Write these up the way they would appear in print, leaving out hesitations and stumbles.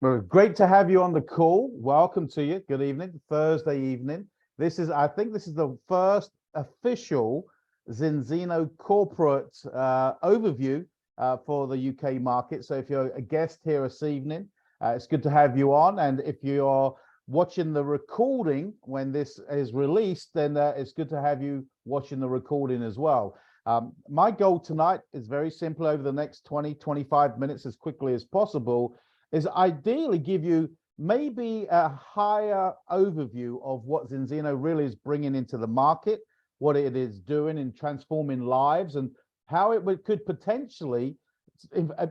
Well, great to have you on the call. Welcome to you. Good evening, Thursday evening. I think this is the first official Zinzino corporate overview for the UK market. So if you're a guest here this evening, it's good to have you on. And if you're watching the recording when this is released, then it's good to have you watching the recording as well. My goal tonight is very simple. Over the next 20-25 minutes, as quickly as possible, is ideally give you maybe a higher overview of what Zinzino really is bringing into the market, what it is doing in transforming lives, and how it could potentially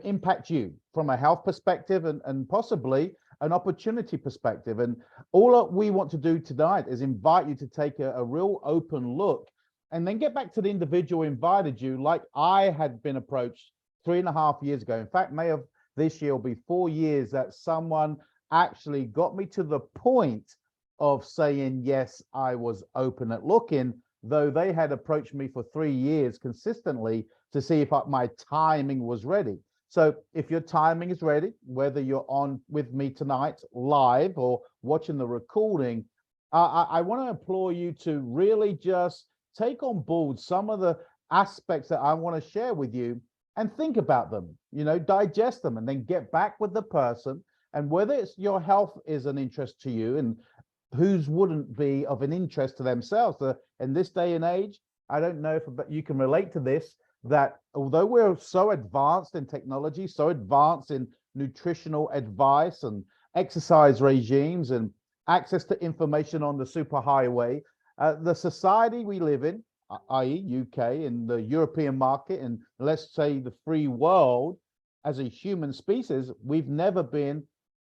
impact you from a health perspective and possibly an opportunity perspective. And all that we want to do tonight is invite you to take a real open look and then get back to the individual who invited you, like I had been approached 3.5 years ago. In fact, May of this year will be 4 years that someone actually got me to the point of saying, yes, I was open at looking, though they had approached me for 3 years consistently to see if my timing was ready. So if your timing is ready, whether you're on with me tonight live or watching the recording, I want to implore you to really just take on board some of the aspects that I want to share with you and think about them, digest them, and then get back with the person. And whether it's your health is an interest to you, and whose wouldn't be of an interest to themselves in this day and age. I don't know if you can relate to this, that although we're so advanced in technology, so advanced in nutritional advice and exercise regimes and access to information on the superhighway, the society we live in, i.e. UK, in the European market, and let's say the free world, as a human species, we've never been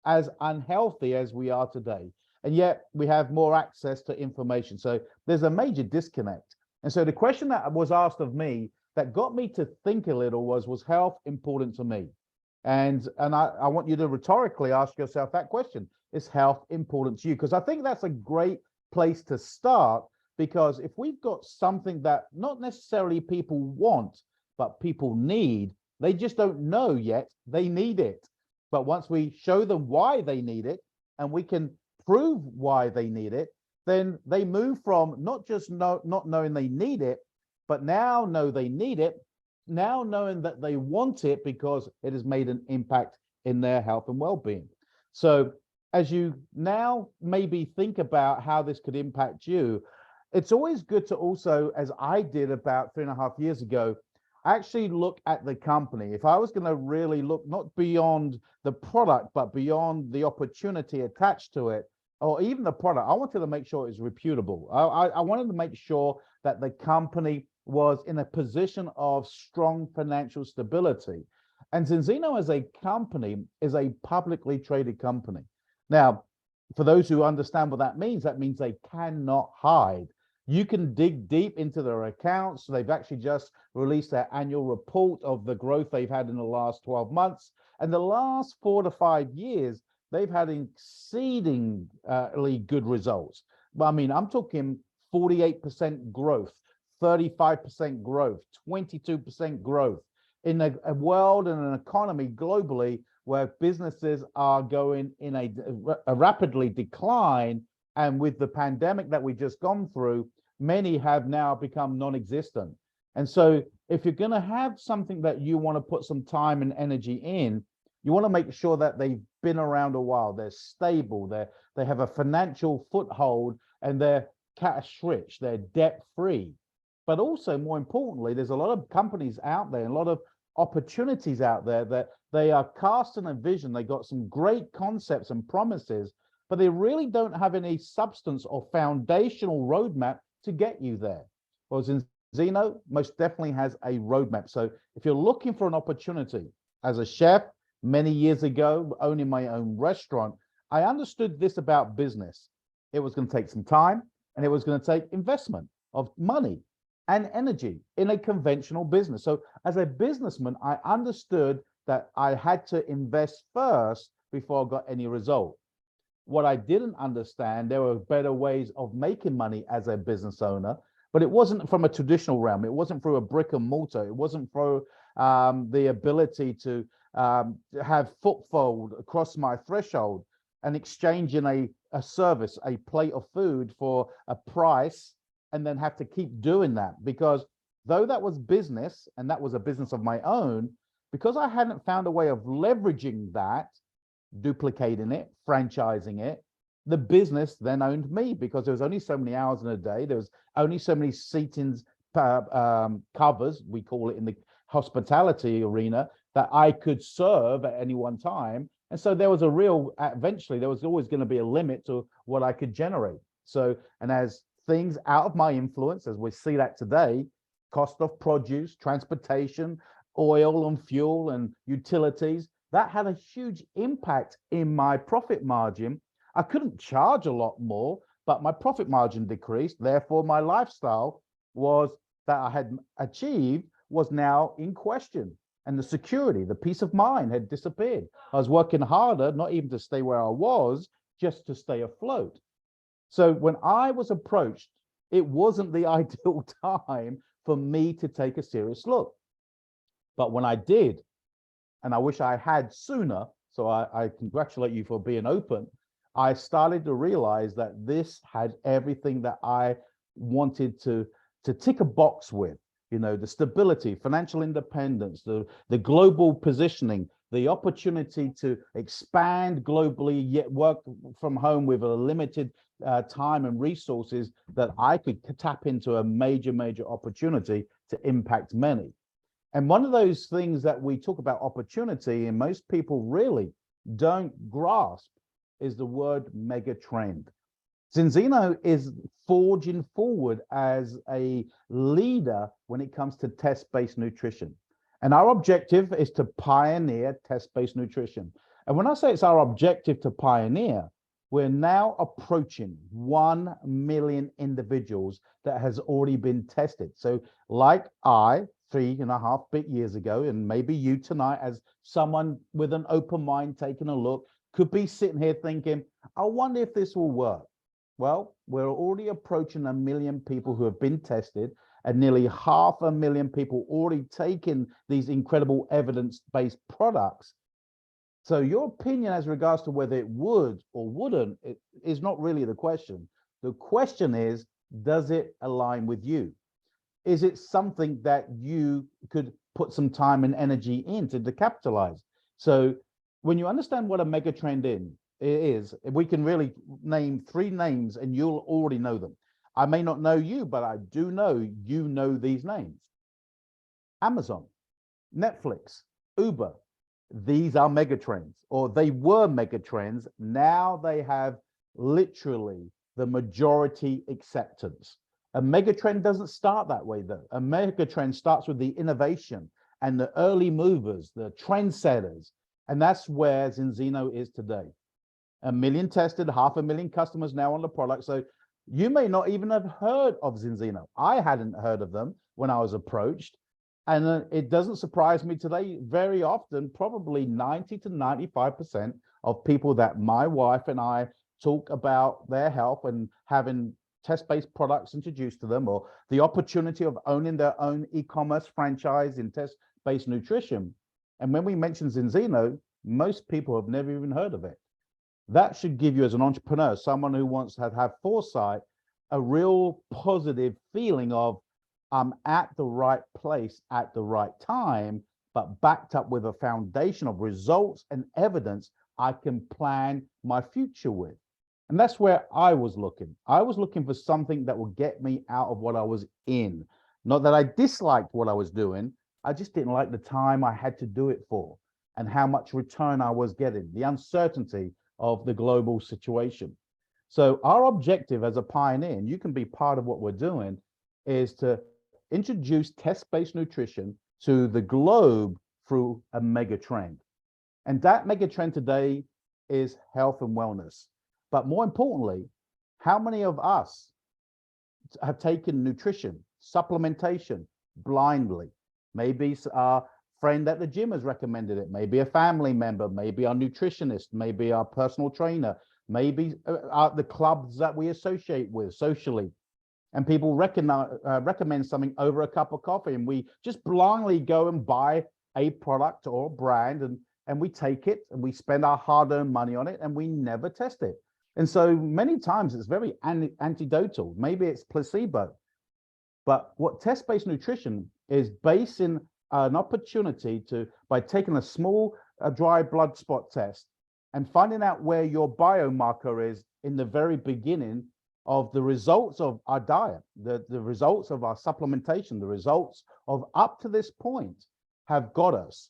as unhealthy as we are today. And yet we have more access to information. So there's a major disconnect. And so the question that was asked of me that got me to think a little was health important to me? And I want you to rhetorically ask yourself that question. Is health important to you? Because I think that's a great place to start. Because if we've got something that not necessarily people want, but people need, they just don't know yet they need it. But once we show them why they need it, and we can prove why they need it, then they move from not just not knowing they need it, but now know they need it, now knowing that they want it because it has made an impact in their health and well-being. So as you now maybe think about how this could impact you, it's always good to also, as I did about 3.5 years ago, actually look at the company. If I was going to really look not beyond the product, but beyond the opportunity attached to it, or even the product, I wanted to make sure it was reputable. I wanted to make sure that the company was in a position of strong financial stability. And Zinzino as a company is a publicly traded company. Now, for those who understand what that means they cannot hide. You can dig deep into their accounts. They've actually just released their annual report of the growth they've had in the last 12 months. And the last 4 to 5 years, they've had exceedingly good results. I mean, I'm talking 48% growth, 35% growth, 22% growth in a world and an economy globally where businesses are going in a rapidly decline. And with the pandemic that we've just gone through, many have now become non-existent. And so if you're going to have something that you want to put some time and energy in, you want to make sure that they've been around a while, they're stable, they have a financial foothold, and they're cash rich, they're debt free. But also, more importantly, there's a lot of companies out there, a lot of opportunities out there that they are casting a vision. They got some great concepts and promises, but they really don't have any substance or foundational roadmap to get you there. Well, Zinzino most definitely has a roadmap. So if you're looking for an opportunity, as a chef many years ago, owning my own restaurant, I understood this about business. It was going to take some time, and it was going to take investment of money and energy in a conventional business. So as a businessman, I understood that I had to invest first before I got any result. What I didn't understand, there were better ways of making money as a business owner, but it wasn't from a traditional realm. It wasn't through a brick and mortar. It wasn't through the ability to have footfold across my threshold and exchanging a service, a plate of food for a price, and then have to keep doing that. Because though that was business and that was a business of my own, because I hadn't found a way of leveraging that, duplicating it, franchising it, the business then owned me, because there was only so many hours in a day. There was only so many seatings, covers, we call it in the hospitality arena, that I could serve at any one time. And so there was a real, eventually, there was always going to be a limit to what I could generate. So, and as things out of my influence, as we see that today, cost of produce, transportation, oil and fuel and utilities, that had a huge impact in my profit margin. I couldn't charge a lot more, but my profit margin decreased. Therefore, my lifestyle was that I had achieved was now in question. And the security, the peace of mind had disappeared. I was working harder, not even to stay where I was, just to stay afloat. So when I was approached, it wasn't the ideal time for me to take a serious look. But when I did, and I wish I had sooner, so I congratulate you for being open, I started to realize that this had everything that I wanted to tick a box with. You know, the stability, financial independence, the global positioning, the opportunity to expand globally, yet work from home with a limited time and resources, that I could tap into a major opportunity to impact many. And one of those things that we talk about opportunity, and most people really don't grasp, is the word mega trend. Zinzino is forging forward as a leader when it comes to test-based nutrition. And our objective is to pioneer test-based nutrition. And when I say it's our objective to pioneer, we're now approaching 1 million individuals that has already been tested. So like I, 3.5 years ago, and maybe you tonight, as someone with an open mind taking a look, could be sitting here thinking, I wonder if this will work. Well, we're already approaching 1 million people who have been tested, and nearly 500,000 people already taken these incredible evidence-based products. So your opinion as regards to whether it would or wouldn't, it is not really the question. The question is, does it align with you? Is it something that you could put some time and energy into to capitalize? So when you understand what a mega trend is, we can really name 3 names and you'll already know them. I may not know you, but I do know you know these names. Amazon, Netflix, Uber. These are mega trends, or they were mega trends. Now they have literally the majority acceptance. A mega trend doesn't start that way though. A mega trend starts with the innovation and the early movers, the trendsetters. And that's where Zinzino is today. 1 million tested, 500,000 customers now on the product. So you may not even have heard of Zinzino. I hadn't heard of them when I was approached. And it doesn't surprise me today, very often, probably 90 to 95% of people that my wife and I talk about their health and having test-based products introduced to them, or the opportunity of owning their own e-commerce franchise in test-based nutrition. And when we mention Zinzino, most people have never even heard of it. That should give you, as an entrepreneur, someone who wants to have foresight, a real positive feeling of, I'm at the right place at the right time, but backed up with a foundation of results and evidence I can plan my future with. And that's where I was looking. I was looking for something that would get me out of what I was in. Not that I disliked what I was doing. I just didn't like the time I had to do it for and how much return I was getting, the uncertainty of the global situation. So our objective as a pioneer, and you can be part of what we're doing, is to introduce test-based nutrition to the globe through a mega trend. And that mega trend today is health and wellness. But more importantly, how many of us have taken nutrition, supplementation blindly? Maybe our friend at the gym has recommended it, maybe a family member, maybe our nutritionist, maybe our personal trainer, maybe the clubs that we associate with socially. And people recommend something over a cup of coffee, and we just blindly go and buy a product or a brand, and we take it and we spend our hard-earned money on it and we never test it. And so many times it's very antidotal. Maybe it's placebo. But what test-based nutrition is basing an opportunity to, by taking a small dry blood spot test and finding out where your biomarker is in the very beginning of the results of our diet, the results of our supplementation, the results of up to this point have got us,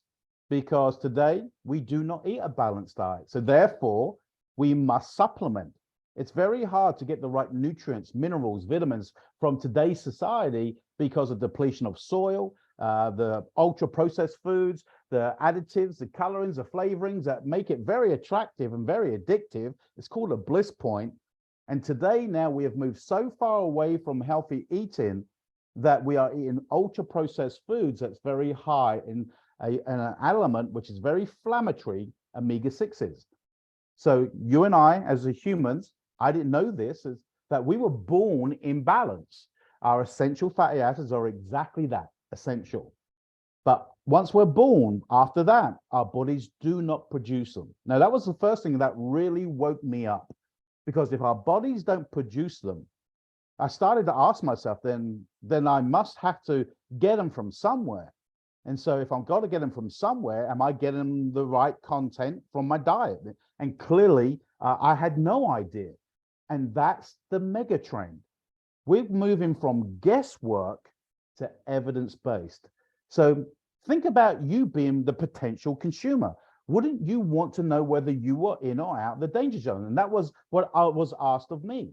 because today we do not eat a balanced diet. So therefore, we must supplement. It's very hard to get the right nutrients, minerals, vitamins from today's society because of depletion of soil, the ultra-processed foods, the additives, the colorings, the flavorings that make it very attractive and very addictive. It's called a bliss point. And today now we have moved so far away from healthy eating that we are eating ultra-processed foods that's very high in an element which is very inflammatory, omega-6s. So you and I, as humans, I didn't know this, is that we were born in balance. Our essential fatty acids are exactly that, essential. But once we're born, after that, our bodies do not produce them. Now, that was the first thing that really woke me up, because if our bodies don't produce them, I started to ask myself, then I must have to get them from somewhere. And so if I've got to get them from somewhere, am I getting the right content from my diet? And clearly, I had no idea. And that's the mega trend. We're moving from guesswork to evidence-based. So think about you being the potential consumer. Wouldn't you want to know whether you were in or out the danger zone? And that was what was asked of me.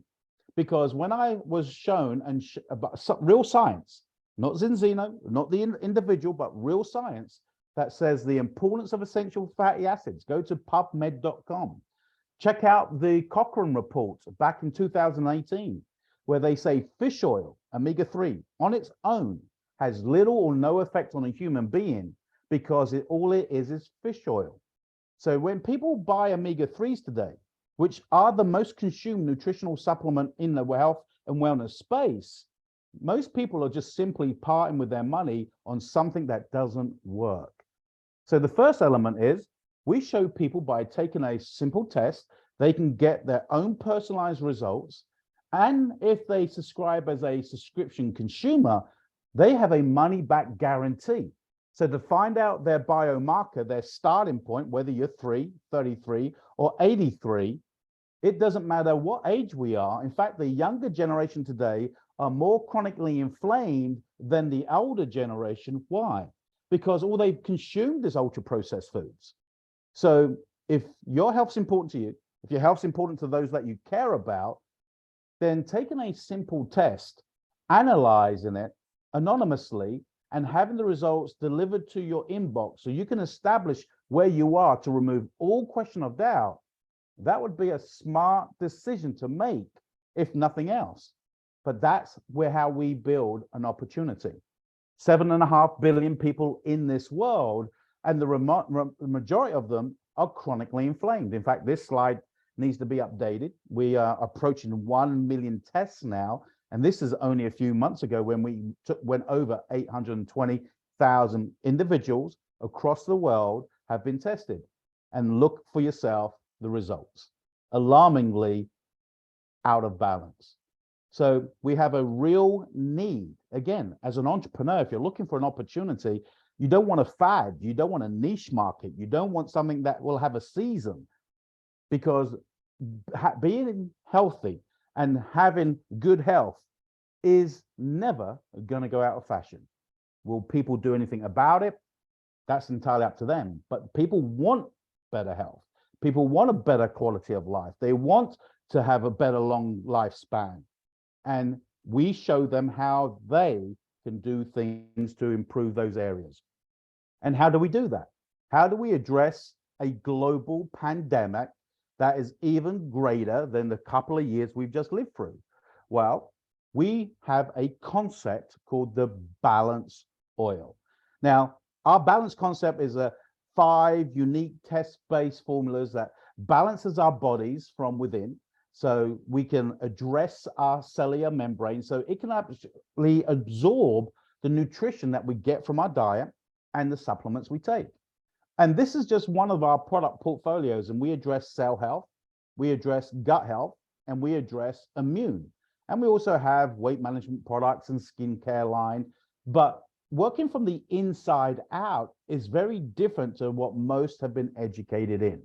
Because when I was shown about real science, not Zinzino, not the individual, but real science that says the importance of essential fatty acids, go to pubmed.com. Check out the Cochrane report back in 2018, where they say fish oil, omega-3, on its own has little or no effect on a human being because all it is fish oil. So when people buy omega-3s today, which are the most consumed nutritional supplement in the health and wellness space, most people are just simply parting with their money on something that doesn't work. So the first element is we show people by taking a simple test, they can get their own personalized results. And if they subscribe as a subscription consumer, they have a money back guarantee. So to find out their biomarker, their starting point, whether you're 3, 33, or 83, it doesn't matter what age we are. In fact, the younger generation today are more chronically inflamed than the older generation. Why? Because all they've consumed is ultra-processed foods. So if your health's important to you, if your health's important to those that you care about, then taking a simple test, analyzing it anonymously, and having the results delivered to your inbox so you can establish where you are to remove all question of doubt, that would be a smart decision to make, if nothing else. But that's how we build an opportunity. 7.5 billion people in this world, and the majority of them are chronically inflamed. In fact, this slide needs to be updated. We are approaching 1 million tests now, and this is only a few months ago when we went over 820,000 individuals across the world have been tested. And look for yourself the results. Alarmingly out of balance. So we have a real need. Again, as an entrepreneur, if you're looking for an opportunity, you don't want a fad, you don't want a niche market, you don't want something that will have a season, because being healthy and having good health is never going to go out of fashion. Will people do anything about it? That's entirely up to them. But people want better health. People want a better quality of life. They want to have a better long lifespan. And we show them how they can do things to improve those areas. And how do we do that? How do we address a global pandemic that is even greater than the couple of years we've just lived through? Well, we have a concept called the balance oil. Now, our balance concept is 5 unique test-based formulas that balances our bodies from within, so we can address our cellular membrane so it can actually absorb the nutrition that we get from our diet and the supplements we take. And this is just one of our product portfolios, and we address cell health, we address gut health, and we address immune. And we also have weight management products and skincare line. But working from the inside out is very different to what most have been educated in.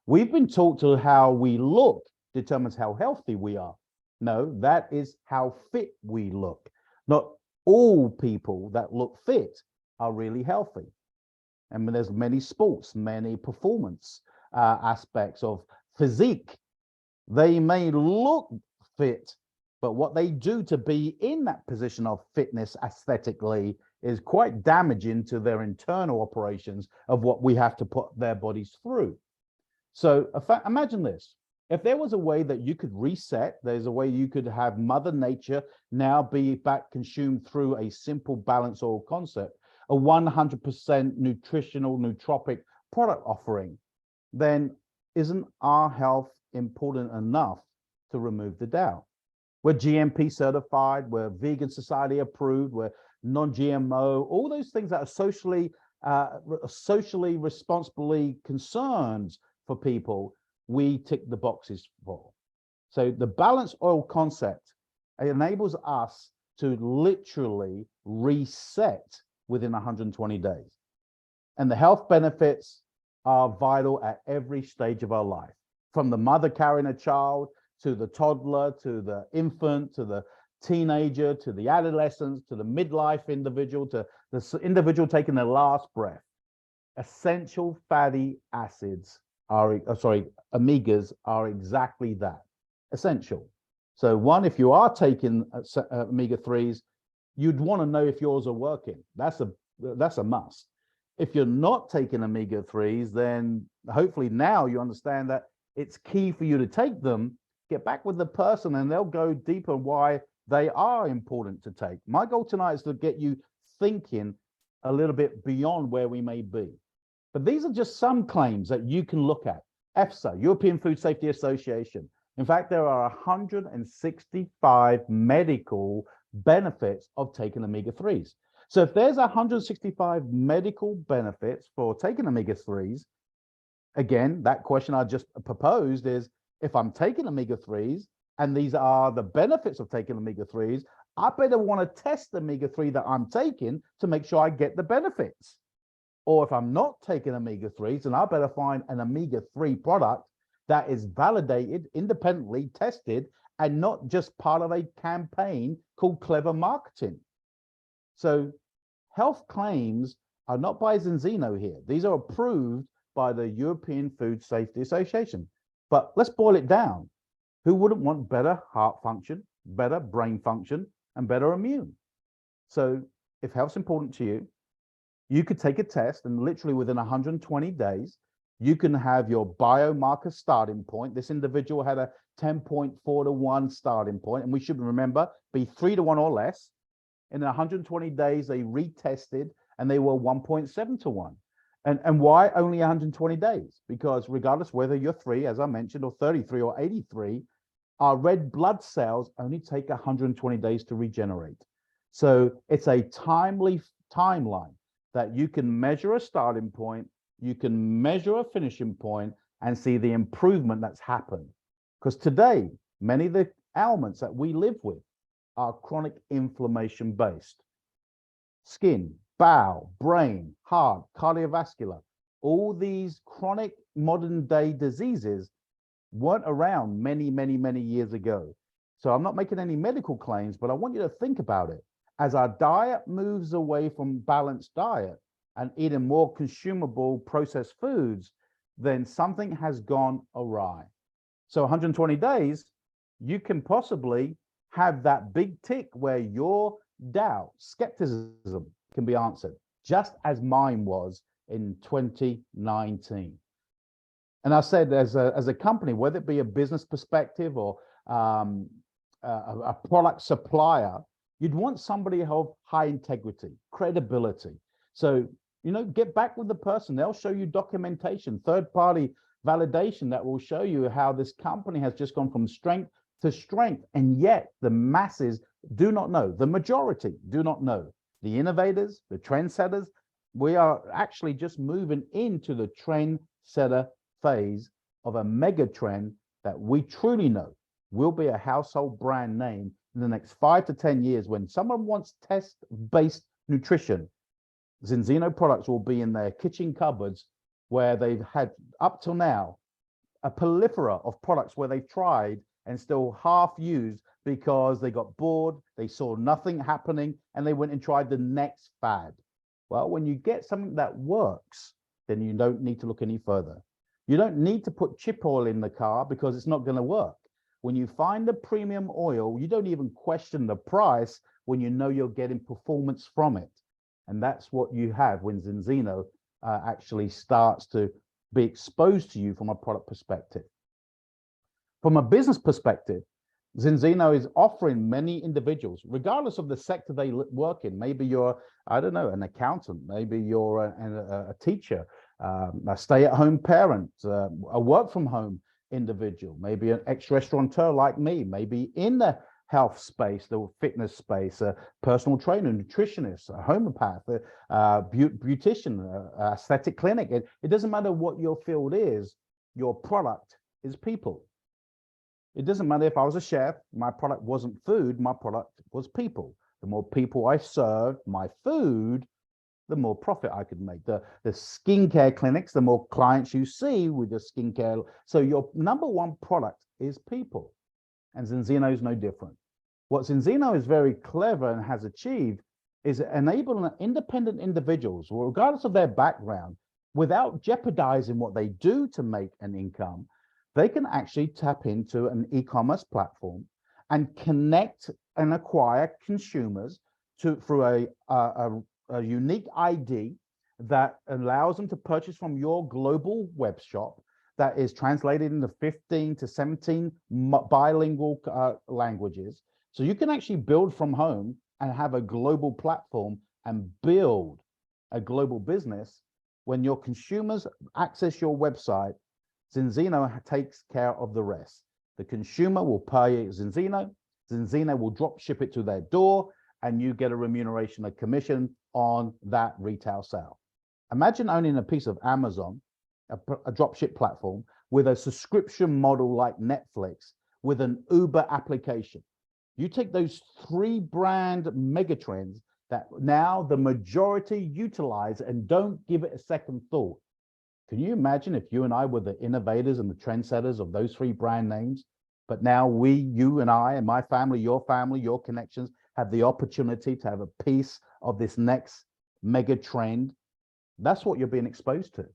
We've been taught to how we look determines how healthy we are. No, that is how fit we look. Not all people that look fit are really healthy. And there's many sports, many performance aspects of physique. They may look fit, but what they do to be in that position of fitness aesthetically is quite damaging to their internal operations of what we have to put their bodies through. So imagine this. If there was a way that you could reset, there's a way you could have Mother Nature now be back consumed through a simple balance oil concept, a 100% nutritional, nootropic product offering, then isn't our health important enough to remove the doubt? We're GMP certified, we're vegan society approved, we're non-GMO, all those things that are socially responsibly concerned for people, we tick the boxes for. So the balanced oil concept enables us to literally reset within 120 days. And the health benefits are vital at every stage of our life, from the mother carrying a child, to the toddler, to the infant, to the teenager, to the adolescent, to the midlife individual, to the individual taking their last breath. Essential fatty acids omegas are exactly that, essential. So one, if you are taking omega-3s, you'd want to know if yours are working. That's a must. If you're not taking omega-3s, then hopefully now you understand that it's key for you to take them, get back with the person, and they'll go deeper why they are important to take. My goal tonight is to get you thinking a little bit beyond where we may be. But these are just some claims that you can look at. EFSA, European Food Safety Association. In fact, there are 165 medical benefits of taking omega-3s. So if there's 165 medical benefits for taking omega-3s, again, that question I just proposed is, if I'm taking omega-3s and these are the benefits of taking omega-3s, I better want to test the omega-3 that I'm taking to make sure I get the benefits. Or if I'm not taking omega-3s, then I better find an omega-3 product that is validated, independently tested, and not just part of a campaign called clever marketing. So health claims are not by Zenzino here. These are approved by the European Food Safety Association. But let's boil it down. Who wouldn't want better heart function, better brain function, and better immune? So if health's important to you, you could take a test, and literally within 120 days, you can have your biomarker starting point. This individual had a 10.4 to 1 starting point, and we should remember, be 3 to 1 or less. In 120 days, they retested, and they were 1.7 to 1. And why only 120 days? Because regardless whether you're 3, as I mentioned, or 33 or 83, our red blood cells only take 120 days to regenerate. So it's a timely timeline that you can measure a starting point, you can measure a finishing point, and see the improvement that's happened. Because today, many of the ailments that we live with are chronic inflammation based. Skin, bowel, brain, heart, cardiovascular, all these chronic modern day diseases weren't around many, many, many years ago. So I'm not making any medical claims, but I want you to think about it. As our diet moves away from balanced diet and eating more consumable processed foods, then something has gone awry. So 120 days, you can possibly have that big tick where your doubt, skepticism can be answered, just as mine was in 2019. And I said, as a company, whether it be a business perspective or a product supplier, you'd want somebody of high integrity, credibility. So, get back with the person. They'll show you documentation, third-party validation that will show you how this company has just gone from strength to strength. And yet the masses do not know. The majority do not know. The innovators, the trendsetters, We are actually just moving into the trendsetter phase of a mega trend that we truly know will be a household brand name in the next 5 to 10 years. When someone wants test-based nutrition, Zinzino products will be in their kitchen cupboards, where they've had up till now a plethora of products where they've tried and still half used because they got bored, they saw nothing happening, and they went and tried the next fad. Well, when you get something that works, then you don't need to look any further. You don't need to put chip oil in the car because it's not going to work. When you find a premium oil, you don't even question the price when you know you're getting performance from it. And that's what you have when Zinzino actually starts to be exposed to you from a product perspective. From a business perspective, Zinzino is offering many individuals, regardless of the sector they work in. Maybe you're, I don't know, an accountant, maybe you're a teacher, a stay-at-home parent, a work-from-home individual, maybe an ex-restaurateur like me, maybe in the health space, the fitness space, a personal trainer, nutritionist, a homeopath, a beautician, aesthetic clinic. It doesn't matter what your field is, your product is people. It doesn't matter if I was a chef, my product wasn't food, my product was people. The more people I served my food, the more profit I could make. The skincare clinics, the more clients you see with your skincare. So your number one product is people. And Zinzino is no different. What Zinzino is very clever and has achieved is enabling independent individuals, regardless of their background, without jeopardizing what they do to make an income, they can actually tap into an e-commerce platform and connect and acquire consumers through a unique ID that allows them to purchase from your global web shop that is translated into 15 to 17 bilingual languages. So you can actually build from home and have a global platform and build a global business. When your consumers access your website, Zinzino takes care of the rest. The consumer will pay Zinzino, Zinzino will drop ship it to their door, and you get a remuneration, a commission on that retail sale. Imagine owning a piece of Amazon, a dropship platform with a subscription model like Netflix, with an Uber application. You take those 3 brand megatrends that now the majority utilize and don't give it a second thought. Can you imagine if you and I were the innovators and the trendsetters of those 3 brand names? But now we, you and I, and my family, your connections, have the opportunity to have a piece of this next mega trend. That's what you're being exposed to.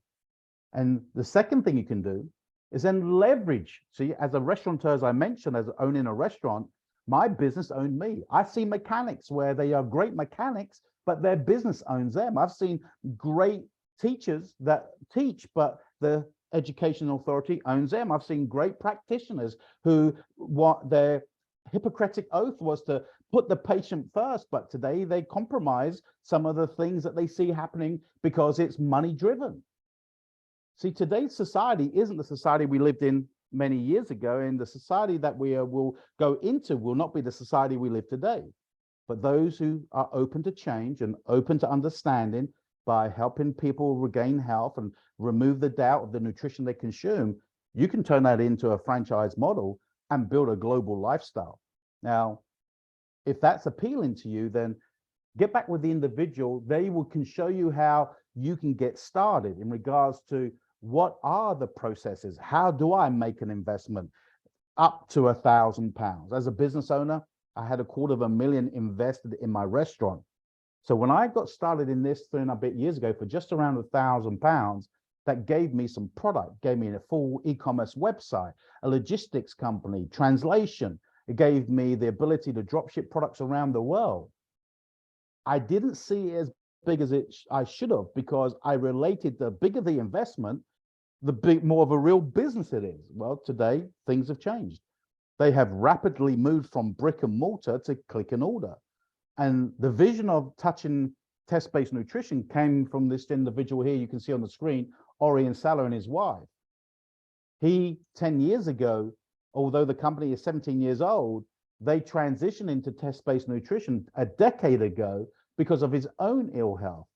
And the second thing you can do is then leverage. See, as a restaurateur, as I mentioned, as owning a restaurant, my business owned me. I see mechanics where they are great mechanics, but their business owns them. I've seen great teachers that teach, but the educational authority owns them. I've seen great practitioners who what their Hippocratic oath was to put the patient first, but today they compromise some of the things that they see happening because it's money driven. See, today's society isn't the society we lived in many years ago, and the society that we will go into will not be the society we live today. But those who are open to change and open to understanding by helping people regain health and remove the doubt of the nutrition they consume, you can turn that into a franchise model and build a global lifestyle. Now, if that's appealing to you, then get back with the individual. They can show you how you can get started in regards to what are the processes. How do I make an investment up to £1,000? As a business owner, I had $250,000 invested in my restaurant. So when I got started in this 3 and a bit years ago for just around £1,000, that gave me some product, gave me a full e-commerce website, a logistics company, translation. It gave me the ability to drop ship products around the world. I didn't see it as big as I should have, because I related the bigger the investment, the more of a real business it is. Well, today things have changed. They have rapidly moved from brick and mortar to click and order. And the vision of touching test-based nutrition came from this individual here you can see on the screen, Orion Salah, and his wife. He, 10 years ago, although the company is 17 years old, they transitioned into test-based nutrition a decade ago because of his own ill health.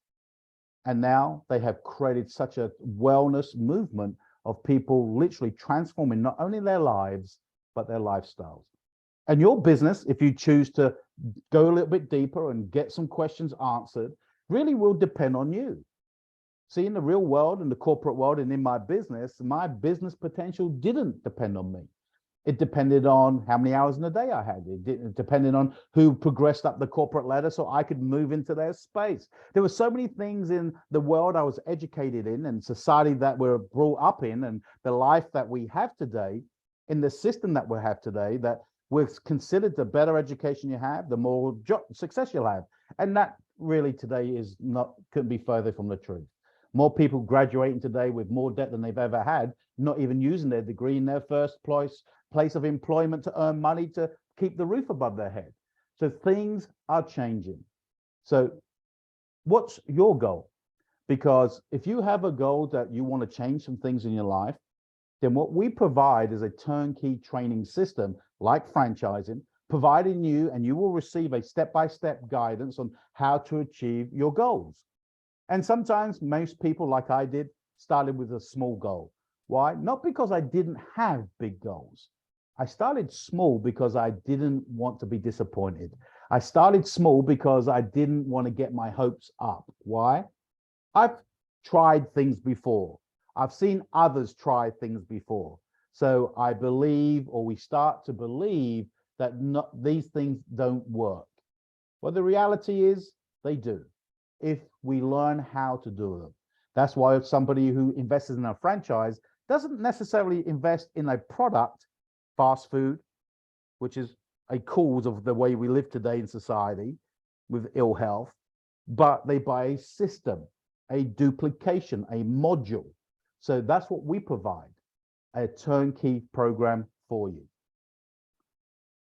And now they have created such a wellness movement of people literally transforming not only their lives, but their lifestyles. And your business, if you choose to go a little bit deeper and get some questions answered, really will depend on you. See, in the real world, in the corporate world, and in my business potential didn't depend on me. It depended on how many hours in a day I had. It depended on who progressed up the corporate ladder so I could move into their space. There were so many things in the world I was educated in and society that we're brought up in and the life that we have today, in the system that we have today, that we're considered the better education you have, the more success you'll have. And that really today is not, couldn't be further from the truth. More people graduating today with more debt than they've ever had, not even using their degree in their first place of employment to earn money to keep the roof above their head. So things are changing. So what's your goal? Because if you have a goal that you want to change some things in your life, then what we provide is a turnkey training system like franchising, providing you, and you will receive a step-by-step guidance on how to achieve your goals. And sometimes most people, like I did, started with a small goal. Why? Not because I didn't have big goals. I started small because I didn't want to be disappointed. I started small because I didn't want to get my hopes up. Why? I've tried things before. I've seen others try things before. So I believe, or we start to believe, that these things don't work. Well, the reality is they do, if we learn how to do them. That's why somebody who invests in a franchise doesn't necessarily invest in a product, fast food, which is a cause of the way we live today in society with ill health, but they buy a system, a duplication, a module. So that's what we provide, a turnkey program for you.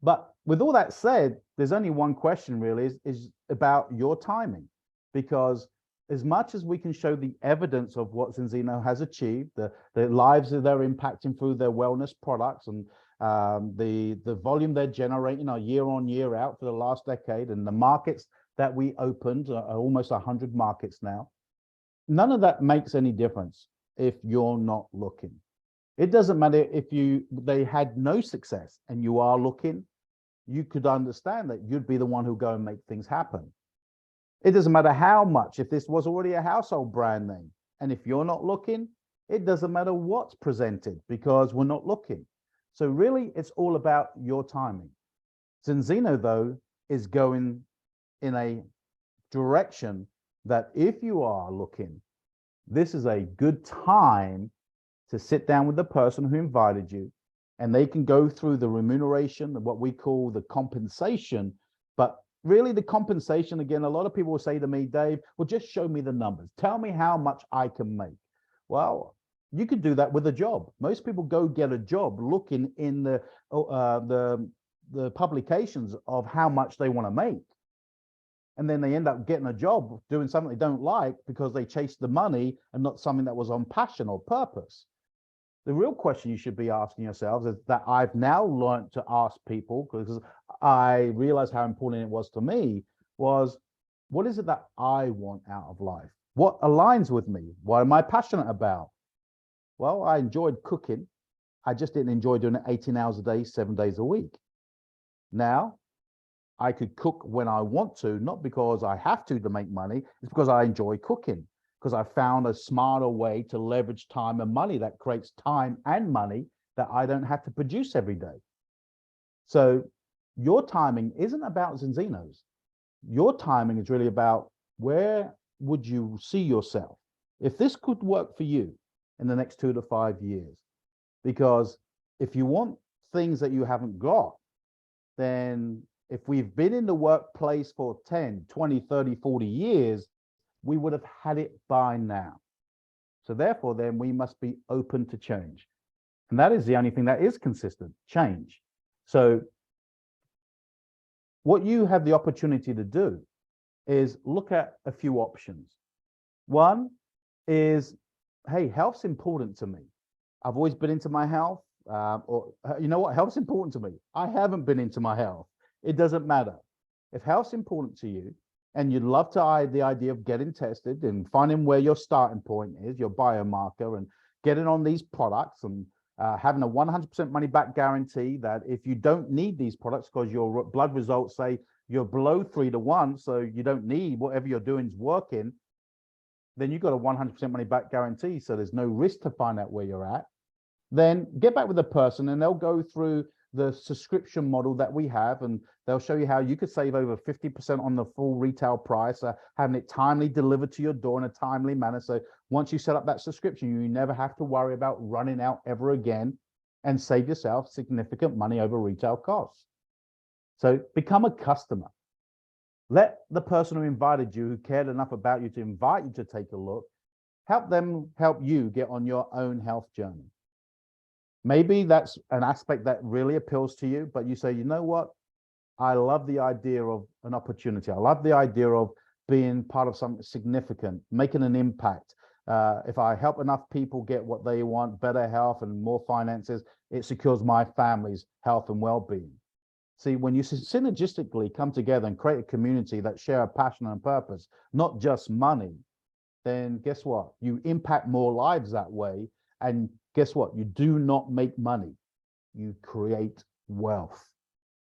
But with all that said, there's only one question really, is about your timing. Because as much as we can show the evidence of what Zinzino has achieved, the lives that they're impacting through their wellness products and the volume they're generating are year on year out for the last decade, and the markets that we opened are almost 100 markets now. None of that makes any difference if you're not looking. It doesn't matter if they had no success and you are looking, you could understand that you'd be the one who go and make things happen. It doesn't matter how much, if this was already a household brand name, and if you're not looking, it doesn't matter what's presented because we're not looking. So really, it's all about your timing. Zinzino, though, is going in a direction that if you are looking, this is a good time to sit down with the person who invited you, and they can go through the remuneration and what we call the compensation. But really the compensation, again, a lot of people will say to me, Dave, well, just show me the numbers. Tell me how much I can make. Well, you could do that with a job. Most people go get a job looking in the publications of how much they want to make. And then they end up getting a job doing something they don't like because they chased the money and not something that was on passion or purpose. The real question you should be asking yourselves is that I've now learned to ask people, because I realized how important it was to me, was what is it that I want out of life? What aligns with me? What am I passionate about? Well, I enjoyed cooking. I just didn't enjoy doing it 18 hours a day, 7 days a week. Now, I could cook when I want to, not because I have to make money, it's because I enjoy cooking, because I found a smarter way to leverage time and money that creates time and money that I don't have to produce every day. So your timing isn't about Zinzino's. Your timing is really about where would you see yourself if this could work for you in the next 2 to 5 years. Because if you want things that you haven't got, then if we've been in the workplace for 10, 20, 30, 40 years, we would have had it by now. So therefore, then we must be open to change. And that is the only thing that is consistent, change. So what you have the opportunity to do is look at a few options. One is, hey, health's important to me. I've always been into my health. Or you know what, health's important to me. I haven't been into my health. It doesn't matter. If health's important to you and you'd love to the idea of getting tested and finding where your starting point is, your biomarker, and getting on these products and having a 100% money back guarantee that if you don't need these products because your blood results say you're below 3 to 1, so you don't need whatever you're doing is working, then you've got a 100% money back guarantee. So there's no risk to find out where you're at. Then get back with the person and they'll go through the subscription model that we have, and they'll show you how you could save over 50% on the full retail price, having it timely delivered to your door in a timely manner. So once you set up that subscription, you never have to worry about running out ever again, and save yourself significant money over retail costs. So become a customer. Let the person who invited you, who cared enough about you to invite you to take a look, help them help you get on your own health journey. Maybe that's an aspect that really appeals to you, but you say, you know what? I love the idea of an opportunity. I love the idea of being part of something significant, making an impact. If I help enough people get what they want, better health and more finances, it secures my family's health and well-being. See, when you synergistically come together and create a community that share a passion and purpose, not just money, then guess what? You impact more lives that way. And guess what? You do not make money. You create wealth.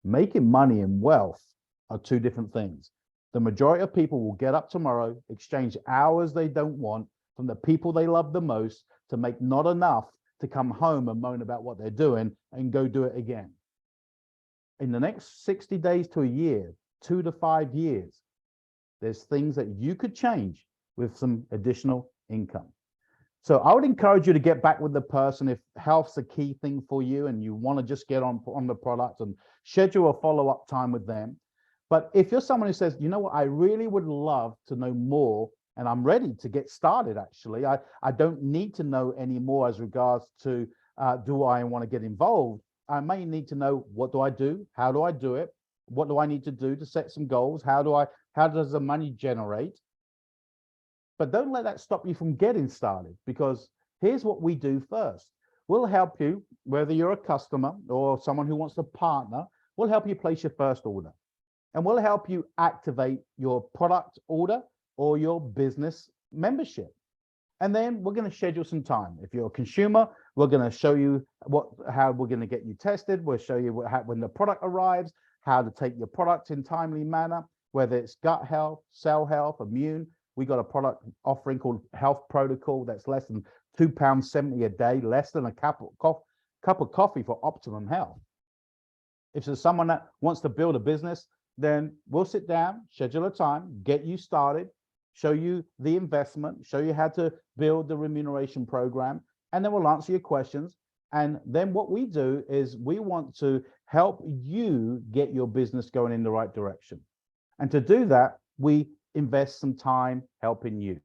Making money and wealth are two different things. The majority of people will get up tomorrow, exchange hours they don't want from the people they love the most to make not enough to come home and moan about what they're doing and go do it again. In the next 60 days to a year, 2 to 5 years, there's things that you could change with some additional income. So I would encourage you to get back with the person if health's a key thing for you and you want to just get on the product, and schedule a follow-up time with them. But if you're someone who says, you know what, I really would love to know more and I'm ready to get started, actually, I don't need to know any more as regards to do I want to get involved. I may need to know, what do I do? How do I do it? What do I need to do to set some goals? How does the money generate? But don't let that stop you from getting started, because here's what we do first. We'll help you, whether you're a customer or someone who wants to partner, we'll help you place your first order. And we'll help you activate your product order or your business membership. And then we're going to schedule some time. If you're a consumer, we're going to show you how we're going to get you tested. We'll show you when the product arrives, how to take your product in timely manner, whether it's gut health, cell health, immune. We got a product offering called Health Protocol that's less than £2.70 a day, less than a cup of coffee for optimum health. If there's someone that wants to build a business, then we'll sit down, schedule a time, get you started, show you the investment, show you how to build the remuneration program, and then we'll answer your questions. And then what we do is we want to help you get your business going in the right direction. And to do that, we invest some time helping you.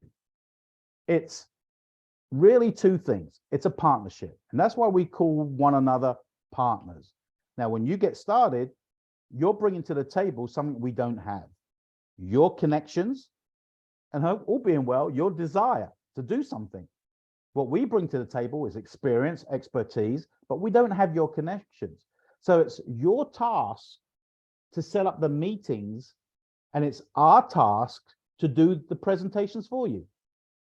It's really two things. It's a partnership, and that's why we call one another partners. Now, when you get started, you're bringing to the table something we don't have: your connections, and all being well, your desire to do something. What we bring to the table is experience, expertise, but we don't have your connections. So it's your task to set up the meetings, and it's our task to do the presentations for you.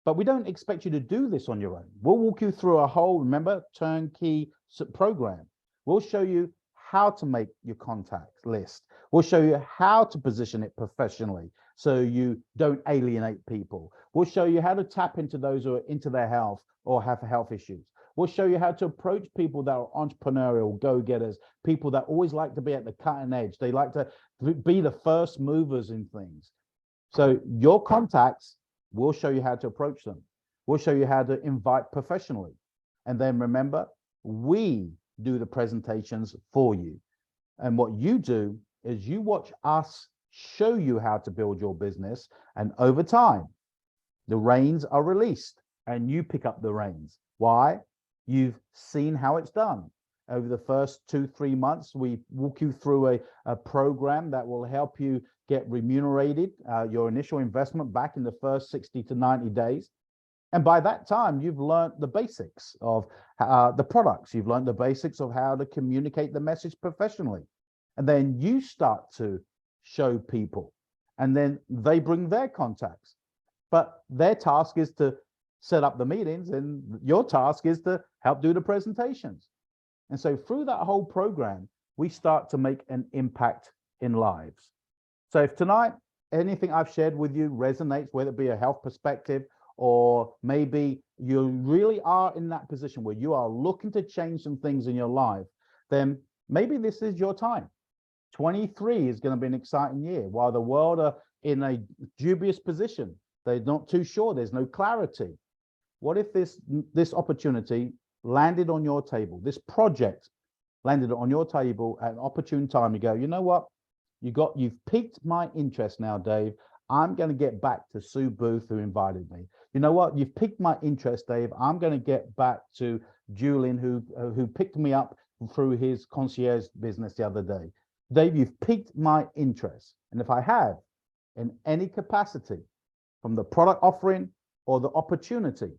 But we don't expect you to do this on your own. We'll walk you through a whole, remember, turnkey program. We'll show you how to make your contact list. We'll show you how to position it professionally so you don't alienate people. We'll show you how to tap into those who are into their health or have health issues. We'll show you how to approach people that are entrepreneurial, go-getters, people that always like to be at the cutting edge. They like to be the first movers in things. So your contacts, we'll show you how to approach them. We'll show you how to invite professionally. And then remember, we do the presentations for you. And what you do is you watch us show you how to build your business. And over time, the reins are released and you pick up the reins. Why? You've seen how it's done. Over the first 2-3 months, we walk you through a program that will help you get remunerated, your initial investment back in the first 60 to 90 days. And by that time, you've learned the basics of the products. You've learned the basics of how to communicate the message professionally. And then you start to show people. and then they bring their contacts. But their task is to set up the meetings, and your task is to help do the presentations. And so through that whole program, we start to make an impact in lives. So if tonight, anything I've shared with you resonates, whether it be a health perspective, or maybe you really are in that position where you are looking to change some things in your life, then maybe this is your time. 23 is going to be an exciting year. While the world are in a dubious position, they're not too sure, there's no clarity. What if this opportunity landed on your table, this project landed on your table at an opportune time? You go, you know what? You've piqued my interest now, Dave. I'm going to get back to Sue Booth, who invited me. You know what? You've piqued my interest, Dave. I'm going to get back to Julian, who picked me up through his concierge business the other day. Dave, you've piqued my interest. And if I have, in any capacity, from the product offering or the opportunity,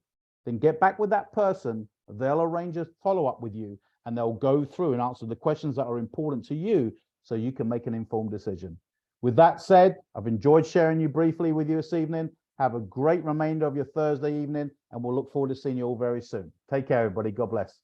then get back with that person. They'll arrange a follow-up with you, and they'll go through and answer the questions that are important to you so you can make an informed decision. With that said, I've enjoyed sharing you briefly with you this evening. Have a great remainder of your Thursday evening, and we'll look forward to seeing you all very soon. Take care, everybody. God bless.